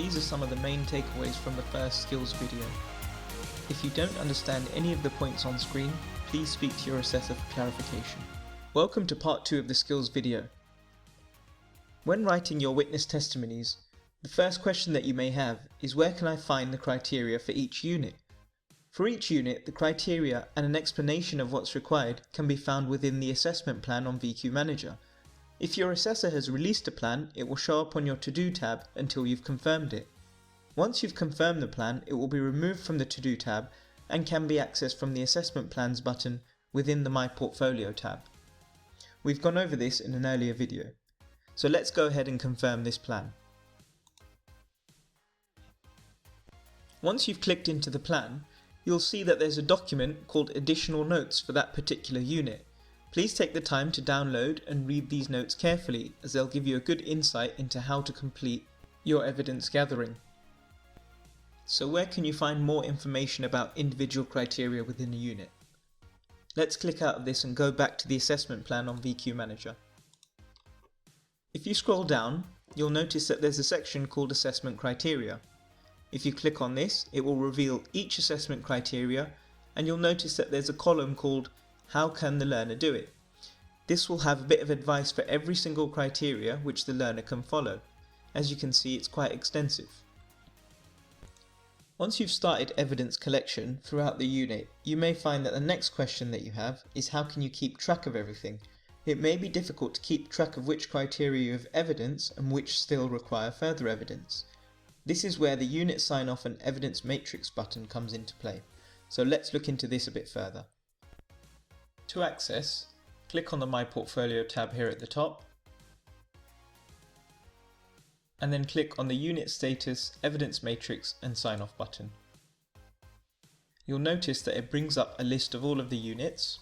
these are some of the main takeaways from the first skills video. If you don't understand any of the points on screen, please speak to your assessor for clarification. Welcome to part 2 of the skills video. When writing your witness testimonies, the first question that you may have is where can I find the criteria for each unit? For each unit, the criteria and an explanation of what's required can be found within the assessment plan on VQ Manager. If your assessor has released a plan, it will show up on your To-Do tab until you've confirmed it. Once you've confirmed the plan, it will be removed from the To-Do tab and can be accessed from the Assessment Plans button within the My Portfolio tab. We've gone over this in an earlier video, so let's go ahead and confirm this plan. Once you've clicked into the plan, you'll see that there's a document called Additional Notes for that particular unit. Please take the time to download and read these notes carefully, as they'll give you a good insight into how to complete your evidence gathering. So where can you find more information about individual criteria within a unit? Let's click out of this and go back to the assessment plan on VQ Manager. If you scroll down, you'll notice that there's a section called Assessment Criteria. If you click on this, it will reveal each assessment criteria, and you'll notice that there's a column called How can the learner do it? This will have a bit of advice for every single criteria which the learner can follow. As you can see, it's quite extensive. Once you've started evidence collection throughout the unit, you may find that the next question that you have is how can you keep track of everything? It may be difficult to keep track of which criteria you have evidence and which still require further evidence. This is where the unit sign-off and evidence matrix button comes into play. So let's look into this a bit further. To access, click on the My Portfolio tab here at the top, and then click on the Unit Status, Evidence Matrix and Sign Off button. You'll notice that it brings up a list of all of the units,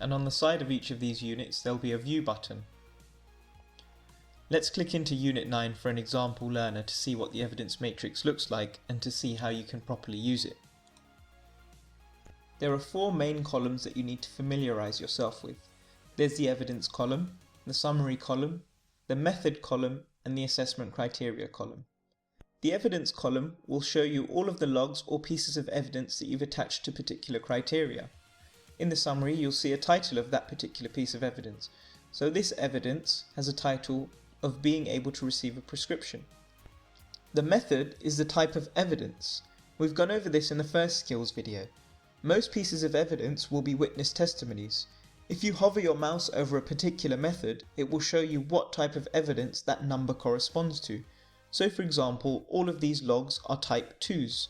and on the side of each of these units there'll be a View button. Let's click into Unit 9 for an example learner to see what the evidence matrix looks like and to see how you can properly use it. There are 4 main columns that you need to familiarise yourself with. There's the evidence column, the summary column, the method column and the assessment criteria column. The evidence column will show you all of the logs or pieces of evidence that you've attached to particular criteria. In the summary, you'll see a title of that particular piece of evidence. So this evidence has a title of being able to receive a prescription. The method is the type of evidence. We've gone over this in the first skills video. Most pieces of evidence will be witness testimonies. If you hover your mouse over a particular method, it will show you what type of evidence that number corresponds to. So for example, all of these logs are type 2s.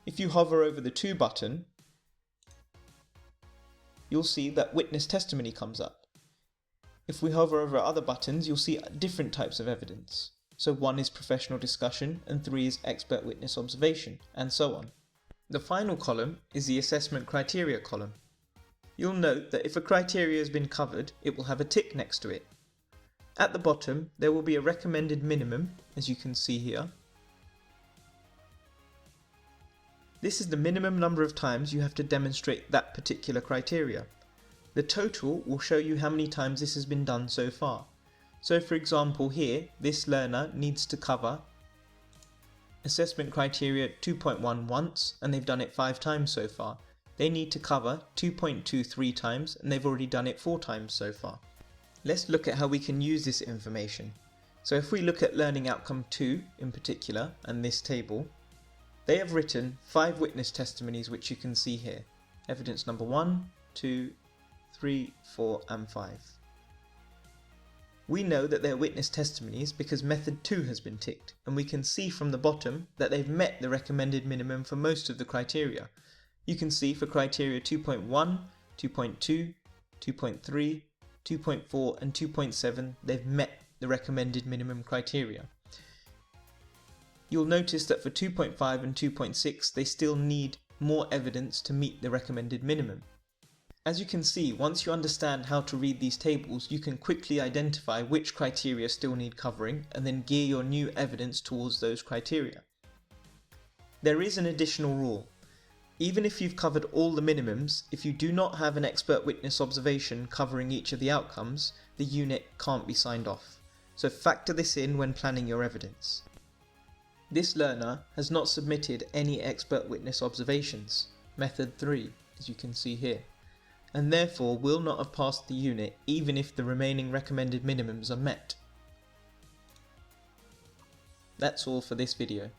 If you hover over the 2 button, you'll see that witness testimony comes up. If we hover over other buttons, you'll see different types of evidence. So 1 is professional discussion and 3 is expert witness observation, and so on. The final column is the assessment criteria column. You'll note that if a criteria has been covered, it will have a tick next to it. At the bottom, there will be a recommended minimum, as you can see here. This is the minimum number of times you have to demonstrate that particular criteria. The total will show you how many times this has been done so far. So for example here, this learner needs to cover assessment criteria 2.1 once, and they've done it 5 times so far. They need to cover 2.2 3 times, and they've already done it 4 times so far. Let's look at how we can use this information. So if we look at Learning Outcome 2 in particular, and this table, they have written 5 witness testimonies which you can see here. Evidence number 1, 2, 3, 4 and 5. We know that they're witness testimonies because method 2 has been ticked, and we can see from the bottom that they've met the recommended minimum for most of the criteria. You can see for criteria 2.1, 2.2, 2.3, 2.4 and 2.7 they've met the recommended minimum criteria. You'll notice that for 2.5 and 2.6 they still need more evidence to meet the recommended minimum. As you can see, once you understand how to read these tables, you can quickly identify which criteria still need covering and then gear your new evidence towards those criteria. There is an additional rule. Even if you've covered all the minimums, if you do not have an expert witness observation covering each of the outcomes, the unit can't be signed off. So factor this in when planning your evidence. This learner has not submitted any expert witness observations, method 3, as you can see here, and therefore will not have passed the unit even if the remaining recommended minimums are met. That's all for this video.